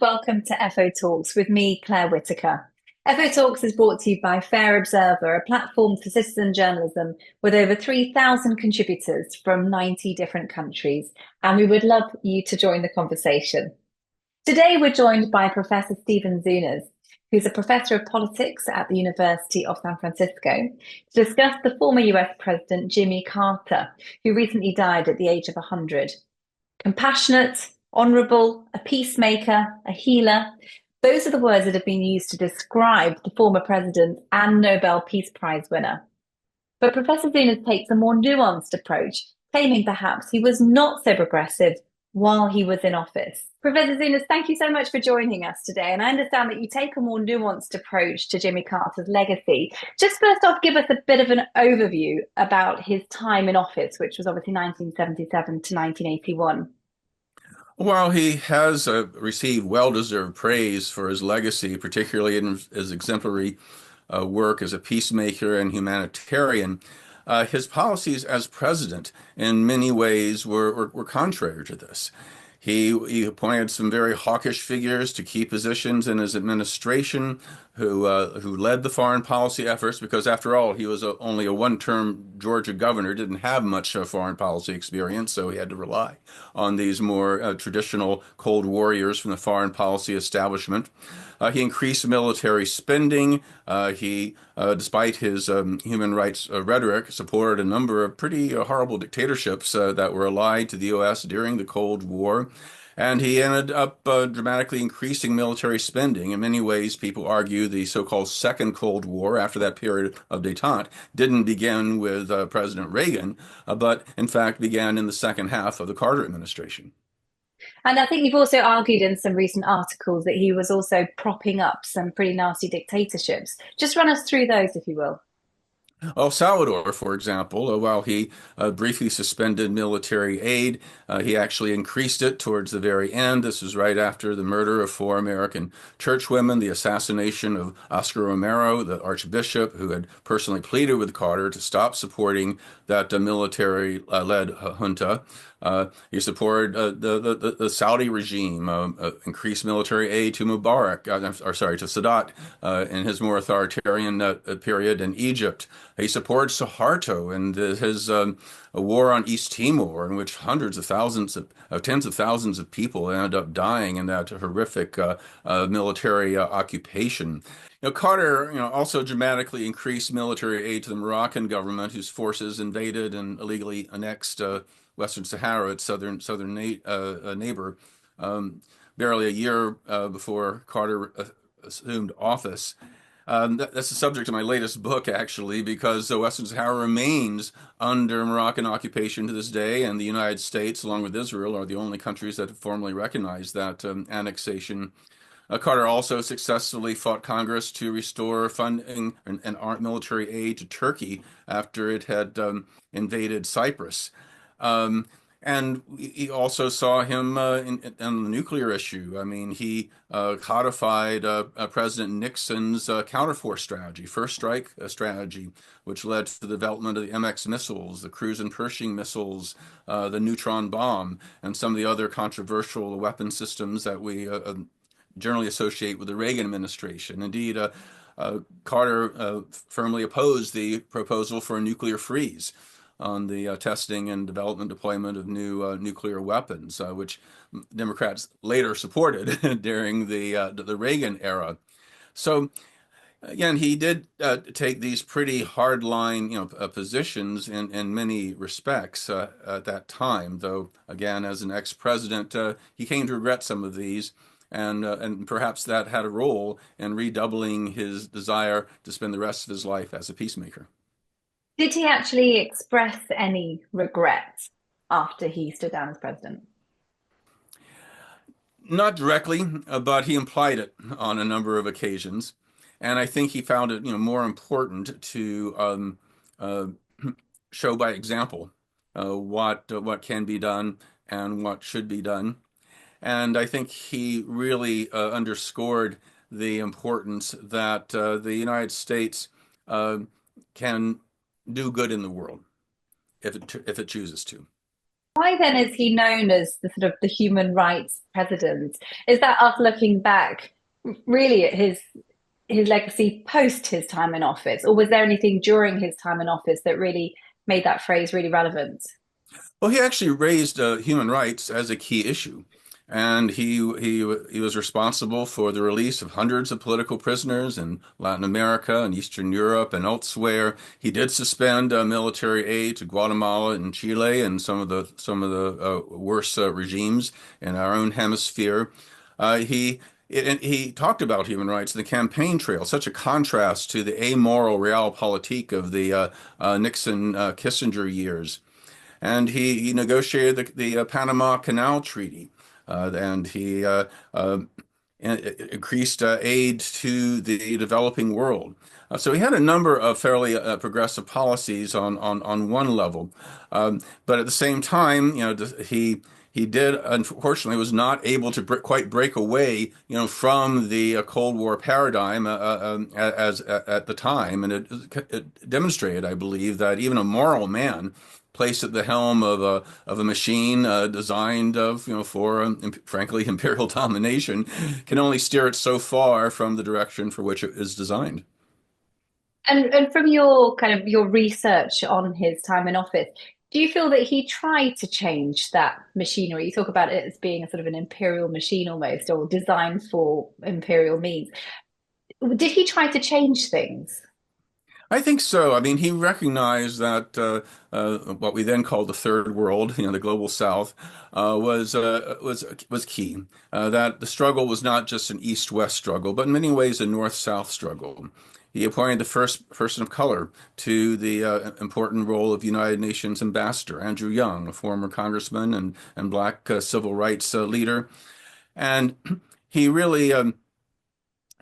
welcome to FO Talks with me, Claire Whitaker. FO Talks is brought to you by Fair Observer, a platform for citizen journalism with over 3,000 contributors from 90 different countries, and we would love you to join the conversation. Today, we're joined by Professor Stephen Zunas, who's a professor of politics at the University of San Francisco, to discuss the former US President Jimmy Carter, who recently died at the age of 100. Compassionate, honourable, a peacemaker, a healer. Those are the words that have been used to describe the former president and Nobel Peace Prize winner. But Professor Zunas takes a more nuanced approach, claiming perhaps he was not so progressive while he was in office. Professor Zunas, thank you so much for joining us today. And I understand that you take a more nuanced approach to Jimmy Carter's legacy. Just first off, give us a bit of an overview about his time in office, which was obviously 1977 to 1981. While he has received well-deserved praise for his legacy, particularly in his exemplary work as a peacemaker and humanitarian, his policies as president in many ways were contrary to this. He appointed some very hawkish figures to key positions in his administration who led the foreign policy efforts because, after all, he was only a one-term Georgia governor, didn't have much foreign policy experience, so he had to rely on these more traditional Cold Warriors from the foreign policy establishment. He increased military spending. Despite his human rights rhetoric, supported a number of pretty horrible dictatorships that were allied to the U.S. during the Cold War. And he ended up dramatically increasing military spending. In many ways, people argue the so-called Second Cold War, after that period of détente, didn't begin with President Reagan, but in fact began in the second half of the Carter administration. And I think you've also argued in some recent articles that he was also propping up some pretty nasty dictatorships. Just run us through those, if you will. El Salvador, for example, while he briefly suspended military aid, he actually increased it towards the very end. This was right after the murder of four American churchwomen, the assassination of Oscar Romero, the archbishop, who had personally pleaded with Carter to stop supporting that military-led junta. He supported the Saudi regime, increased military aid to Mubarak, to Sadat in his more authoritarian period in Egypt. He supported Suharto and his war on East Timor, in which hundreds of thousands tens of thousands of people ended up dying in that horrific military occupation. Carter, also dramatically increased military aid to the Moroccan government, whose forces invaded and illegally annexed Western Sahara, its southern neighbor, barely a year before Carter assumed office. That's the subject of my latest book, actually, because the Western Sahara remains under Moroccan occupation to this day, and the United States, along with Israel, are the only countries that have formally recognized that annexation. Carter also successfully fought Congress to restore funding and military aid to Turkey after it had invaded Cyprus. Um, and he also saw him in the nuclear issue. I mean, he codified President Nixon's counterforce strategy, first strike strategy, which led to the development of the MX missiles, the cruise and Pershing missiles, the neutron bomb, and some of the other controversial weapon systems that we generally associate with the Reagan administration. Indeed, Carter firmly opposed the proposal for a nuclear freeze on the testing and development deployment of new nuclear weapons, which Democrats later supported during the Reagan era. So again, he did take these pretty hardline, positions in many respects at that time. Though again, as an ex-president, he came to regret some of these. And perhaps that had a role in redoubling his desire to spend the rest of his life as a peacemaker. Did he actually express any regret after he stood down as president? Not directly, but he implied it on a number of occasions, and I think he found it, more important to uh, show by example what can be done and what should be done. And I think he really underscored the importance that the United States uh, can do good in the world if it chooses to. Why why then is he known as the sort of the human rights president? Is that us looking back really at his legacy post his time in office, or was there anything during his time in office that really made that phrase really relevant? Well, he actually raised human rights as a key issue, and he was responsible for the release of hundreds of political prisoners in Latin America and Eastern Europe and elsewhere. He did suspend military aid to Guatemala and Chile and some of the worst regimes in our own hemisphere. And he talked about human rights in the campaign trail, such a contrast to the amoral realpolitik of the Nixon Kissinger years. And he negotiated the Panama Canal Treaty, and he increased aid to the developing world. So he had a number of fairly progressive policies on one level, but at the same time, he did unfortunately was not able to quite break away, from the Cold War paradigm as at the time, and it demonstrated, I believe, that even a moral man placed at the helm of a machine designed for frankly imperial domination can only steer it so far from the direction for which it is designed. And from your kind of your research on his time in office, do you feel that he tried to change that machinery? You talk about it as being a sort of an imperial machine almost, or designed for imperial means. Did he try to change things? I think so. I mean, he recognized that what we then called the third world, the global south, was key. That the struggle was not just an east-west struggle, but in many ways a north-south struggle. He appointed the first person of color to the important role of United Nations ambassador, Andrew Young, a former congressman and black civil rights leader. And he really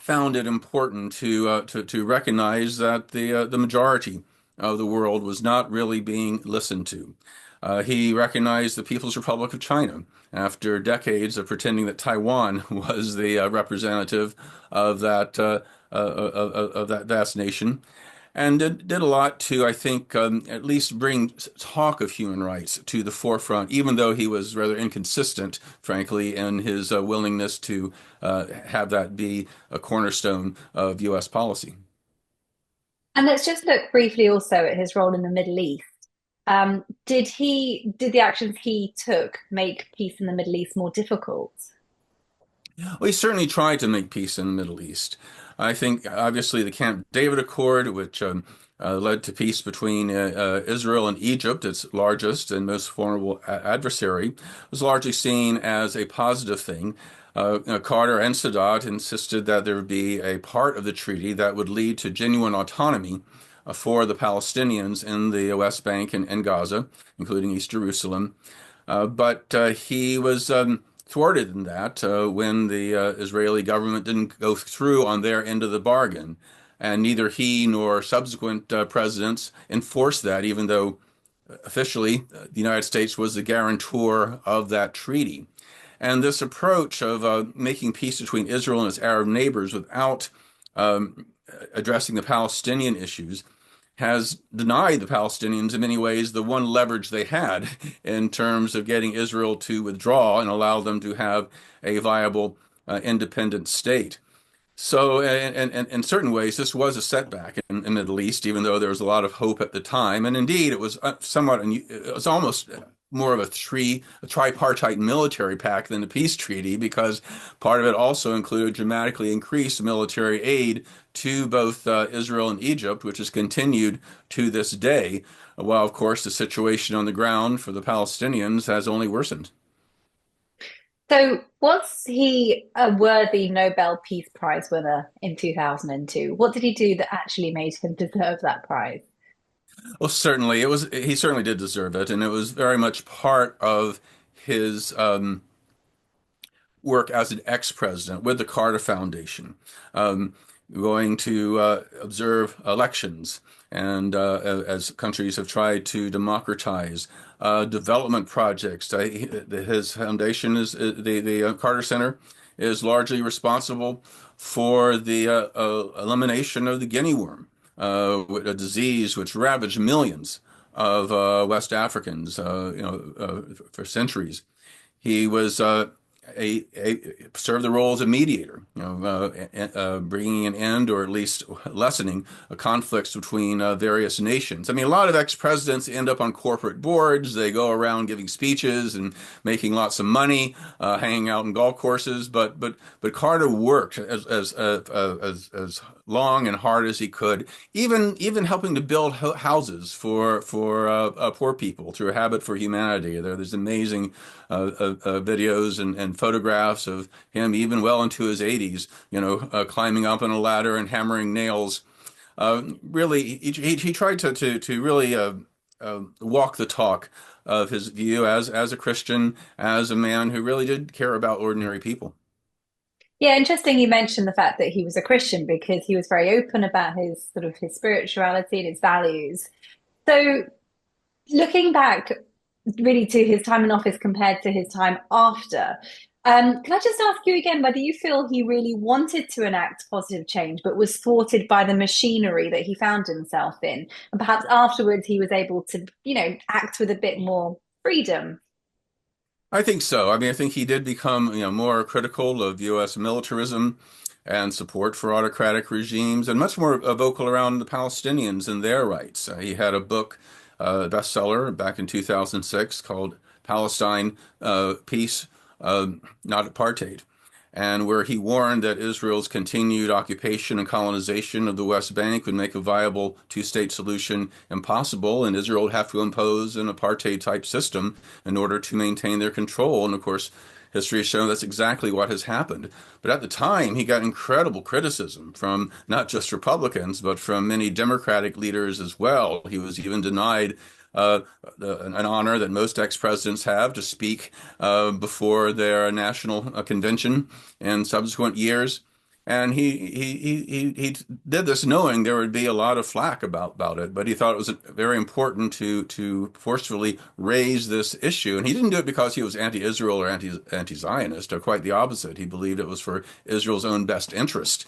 found it important to recognize that the majority of the world was not really being listened to. He recognized the People's Republic of China after decades of pretending that Taiwan was the representative of that vast nation, and did a lot to, I think, at least bring talk of human rights to the forefront, even though he was rather inconsistent, frankly, in his willingness to have that be a cornerstone of U.S. policy. And let's just look briefly also at his role in the Middle East. Did the actions he took make peace in the Middle East more difficult? Well, he certainly tried to make peace in the Middle East. I think, obviously, the Camp David Accord, which led to peace between Israel and Egypt, its largest and most formidable adversary, was largely seen as a positive thing. Carter and Sadat insisted that there would be a part of the treaty that would lead to genuine autonomy for the Palestinians in the West Bank and Gaza, including East Jerusalem. But he was thwarted in that when the Israeli government didn't go through on their end of the bargain. And neither he nor subsequent presidents enforced that, even though officially the United States was the guarantor of that treaty. And this approach of making peace between Israel and its Arab neighbors without addressing the Palestinian issues has denied the Palestinians in many ways the one leverage they had in terms of getting Israel to withdraw and allow them to have a viable independent state. So, in certain ways, this was a setback in the Middle East, even though there was a lot of hope at the time. And indeed, it was it was almost more of a tripartite military pact than a peace treaty, because part of it also included dramatically increased military aid to both Israel and Egypt, which has continued to this day, while, of course, the situation on the ground for the Palestinians has only worsened. So, was he a worthy Nobel Peace Prize winner in 2002? What did he do that actually made him deserve that prize? Well, certainly he certainly did deserve it, and it was very much part of his work as an ex-president with the Carter Foundation, um, going to observe elections, and as countries have tried to democratize development projects. His foundation is the Carter Center is largely responsible for the elimination of the guinea worm, a disease which ravaged millions of West Africans, for centuries. He was served the role as a mediator, bringing an end or at least lessening conflicts between various nations. I mean, a lot of ex-presidents end up on corporate boards. They go around giving speeches and making lots of money, hanging out in golf courses. But Carter worked as long and hard as he could, even helping to build houses for poor people through a habit for humanity. There's amazing videos and photographs of him even well into his 80s, climbing up on a ladder and hammering nails. Really, he tried to really walk the talk of his view as a Christian, as a man who really did care about ordinary people. Yeah, interesting you mentioned the fact that he was a Christian because he was very open about his sort of his spirituality and his values. So looking back really to his time in office compared to his time after, can I just ask you again whether you feel he really wanted to enact positive change, but was thwarted by the machinery that he found himself in? And perhaps afterwards he was able to, act with a bit more freedom. I think so. I mean, I think he did become, more critical of U.S. militarism and support for autocratic regimes, and much more vocal around the Palestinians and their rights. He had a book, bestseller back in 2006 called Palestine, Peace, Not Apartheid, and where he warned that Israel's continued occupation and colonization of the West Bank would make a viable two-state solution impossible, and Israel would have to impose an apartheid-type system in order to maintain their control. And of course, history has shown that's exactly what has happened. But at the time, he got incredible criticism from not just Republicans, but from many Democratic leaders as well. He was even denied uh, an honor that most ex-presidents have to speak before their national convention in subsequent years. And he did this knowing there would be a lot of flack about it, but he thought it was very important to forcefully raise this issue. And he didn't do it because he was anti-Israel or anti-Zionist, or quite the opposite. He believed it was for Israel's own best interest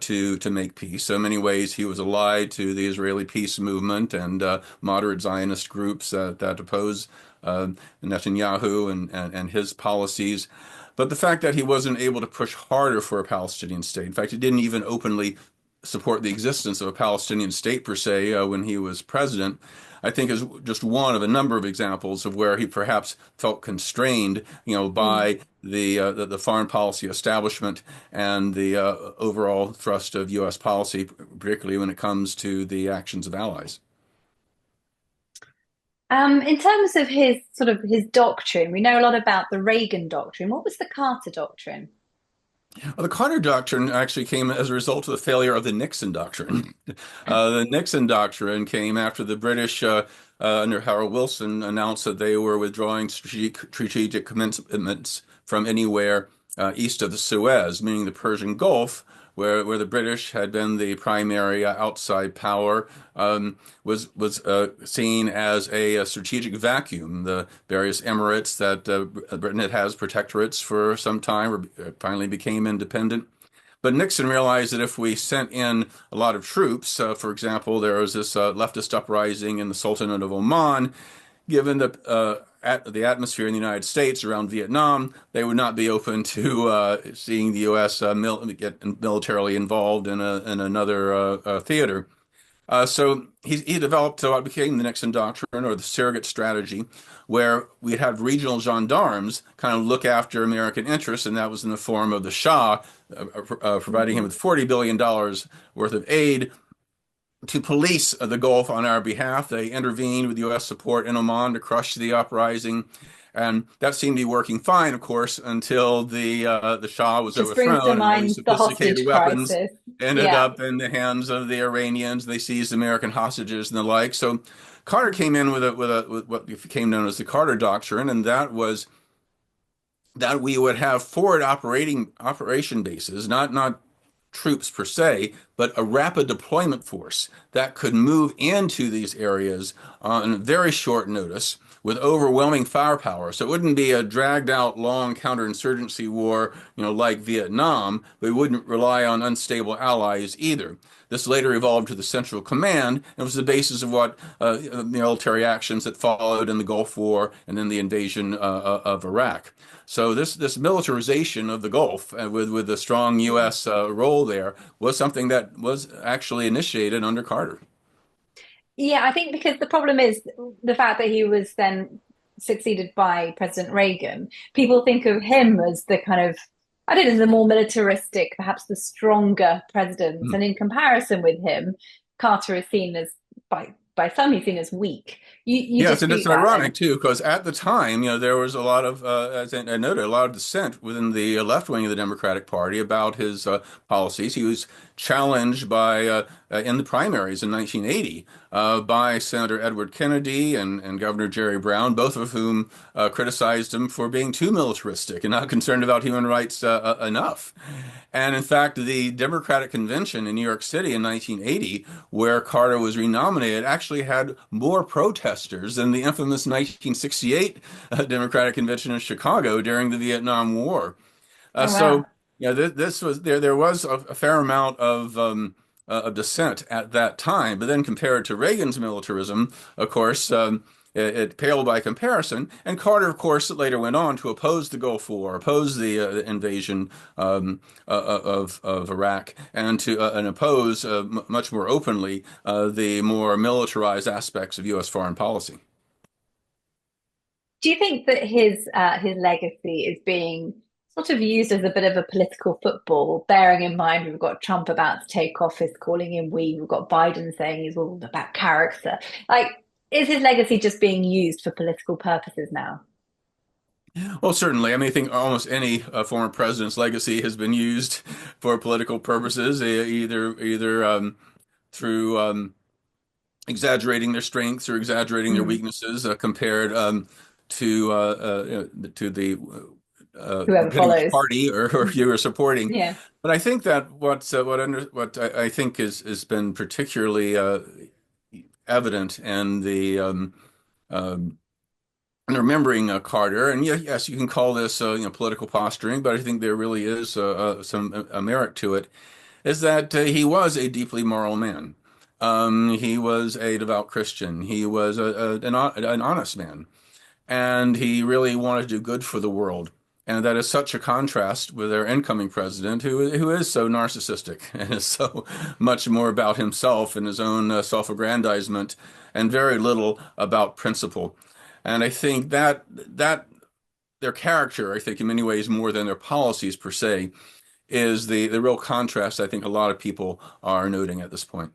to make peace. So in many ways, he was allied to the Israeli peace movement and moderate Zionist groups that oppose Netanyahu and his policies. But the fact that he wasn't able to push harder for a Palestinian state, in fact, he didn't even openly support the existence of a Palestinian state per se when he was president, I think is just one of a number of examples of where he perhaps felt constrained, Mm. by the foreign policy establishment and the overall thrust of U.S. policy, particularly when it comes to the actions of allies. In terms of his sort of his doctrine, we know a lot about the Reagan doctrine. What was the Carter doctrine? Well, the Carter Doctrine actually came as a result of the failure of the Nixon Doctrine. The Nixon Doctrine came after the British, under Harold Wilson, announced that they were withdrawing strategic commitments from anywhere east of the Suez, meaning the Persian Gulf, where the British had been the primary outside power, was seen as a strategic vacuum. The various emirates that Britain had has protectorates for some time finally became independent. But Nixon realized that if we sent in a lot of troops, for example, there was this leftist uprising in the Sultanate of Oman, given the atmosphere in the United States around Vietnam, they would not be open to seeing the U.S. Get militarily involved in another theater. So he developed what became the Nixon Doctrine or the surrogate strategy, where we'd have regional gendarmes kind of look after American interests, and that was in the form of the Shah providing him Mhm. with $40 billion worth of aid to police the Gulf on our behalf. They intervened with U.S. support in Oman to crush the uprising. And that seemed to be working fine, of course, until the Shah was Just brings to overthrown and all these mind the sophisticated hostage weapons crisis. ended Yeah. up in the hands of the Iranians. They seized American hostages and the like. So Carter came in with what became known as the Carter Doctrine, and that was that we would have forward operation bases, not troops per se, but a rapid deployment force that could move into these areas on very short notice with overwhelming firepower. So it wouldn't be a dragged out long counterinsurgency war, like Vietnam, but we wouldn't rely on unstable allies either. This later evolved to the Central Command and was the basis of what military actions that followed in the Gulf War and then the invasion of Iraq. So this militarization of the Gulf, with a strong U.S. Role there, was something that was actually initiated under Carter. Yeah, I think because the problem is the fact that he was then succeeded by President Reagan. People think of him as the kind of, I don't know, the more militaristic, perhaps the stronger president. Hmm. And in comparison with him, Carter is seen as by some he's seen as weak. You Yes, and dispute it's that ironic then? too, because at the time, there was a lot of, as I noted, a lot of dissent within the left wing of the Democratic Party about his policies. He was challenged in the primaries in 1980 by Senator Edward Kennedy and Governor Jerry Brown, both of whom criticized him for being too militaristic and not concerned about human rights enough. And in fact, the Democratic Convention in New York City in 1980, where Carter was renominated, actually had more protesters than the infamous 1968 Democratic Convention in Chicago during the Vietnam War. Oh So, wow. this was there. There was a fair amount of dissent at that time, but then compared to Reagan's militarism, of course, it paled by comparison. And Carter, of course, later went on to oppose the Gulf War, oppose the invasion of Iraq, and oppose much more openly the more militarized aspects of U.S. foreign policy. Do you think that his legacy is being sort of used as a bit of a political football, bearing in mind we've got Trump about to take office, calling him we, we've got Biden saying he's all about character. Like, is his legacy just being used for political purposes now? Well, certainly. I mean, I think almost any former president's legacy has been used for political purposes, either through exaggerating their strengths or exaggerating their Mm. weaknesses, compared to the Whoever depending which follows. party or you are supporting. Yeah. But I think that what I think is has been particularly evident in the and remembering Carter, and yes, you can call this political posturing, but I think there really is some merit to it. Is that he was a deeply moral man. He was a devout Christian. He was an honest man, and he really wanted to do good for the world. And that is such a contrast with our incoming president, who is so narcissistic and is so much more about himself and his own self-aggrandizement, and very little about principle. And I think that their character, I think, in many ways more than their policies per se, is the real contrast I think a lot of people are noting at this point.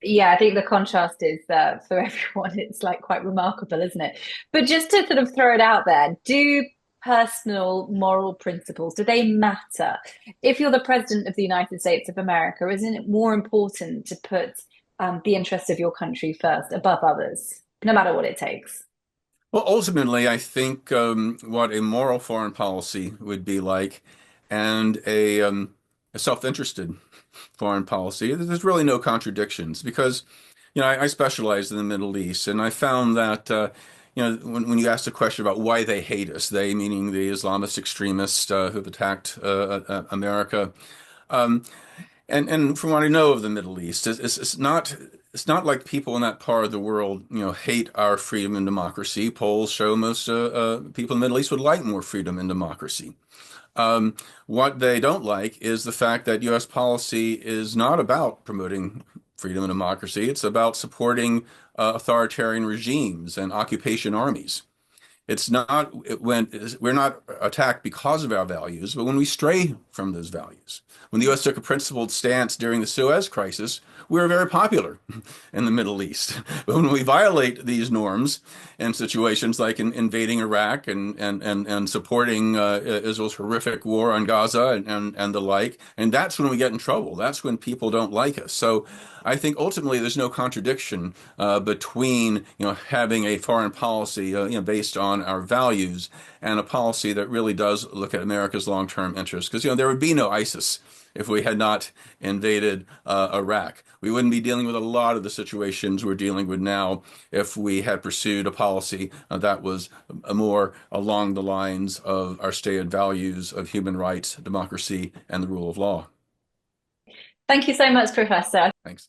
Yeah, I think the contrast is for everyone, it's like quite remarkable, isn't it? But just to sort of throw it out there, do personal moral principles, do they matter? If you're the president of the United States of America, isn't it more important to put the interests of your country first above others, no matter what it takes? Well, ultimately, I think what a moral foreign policy would be like, and a self-interested foreign policy, there's really no contradictions because, I specialize in the Middle East, and I found that, when you ask the question about why they hate us, they meaning the Islamist extremists who've attacked America, um, and from what I know of the Middle East, it's not like people in that part of the world, hate our freedom and democracy. Polls show most people in the Middle East would like more freedom and democracy. What they don't like is the fact that U.S. policy is not about promoting freedom and democracy. It's about supporting authoritarian regimes and occupation armies. It's not when we're not attacked because of our values, but when we stray from those values. When the U.S. took a principled stance during the Suez crisis, we were very popular in the Middle East. But when we violate these norms in situations like invading Iraq and supporting Israel's horrific war on Gaza and the like, and that's when we get in trouble. That's when people don't like us. So I think ultimately there's no contradiction between having a foreign policy based on our values and a policy that really does look at America's long-term interests. Because there would be no ISIS if we had not invaded Iraq. We wouldn't be dealing with a lot of the situations we're dealing with now if we had pursued a policy that was more along the lines of our stated values of human rights, democracy, and the rule of law. Thank you so much, Professor. Thanks.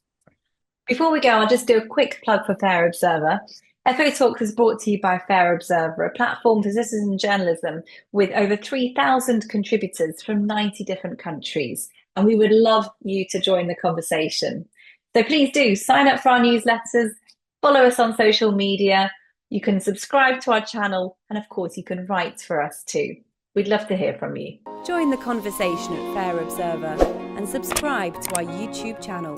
Before we go, I'll just do a quick plug for Fair Observer. FO Talks is brought to you by Fair Observer, a platform for citizen journalism with over 3,000 contributors from 90 different countries. And we would love you to join the conversation. So please do sign up for our newsletters, follow us on social media. You can subscribe to our channel, and of course, you can write for us too. We'd love to hear from you. Join the conversation at Fair Observer and subscribe to our YouTube channel.